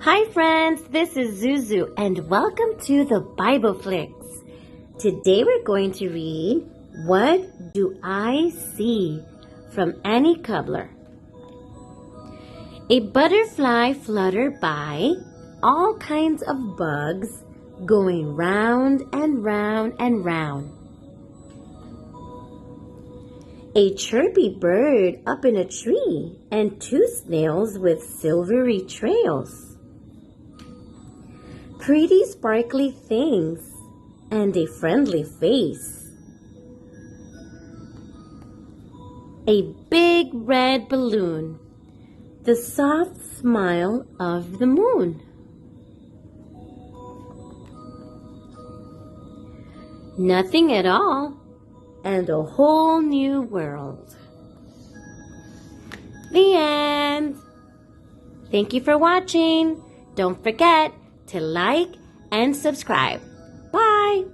Hi friends, this is Zuzu and welcome to the Bible Flicks. Today we're going to read What Do I See from Annie Kubler. A butterfly fluttered by, all kinds of bugs going round and round and round. A chirpy bird up in a tree and two snails with silvery trails. Pretty sparkly things and a friendly face. A big red balloon, the soft smile of the moon. Nothing at all, and a whole new world. The end. Thank you for watching. Don't forget to like and subscribe. Bye.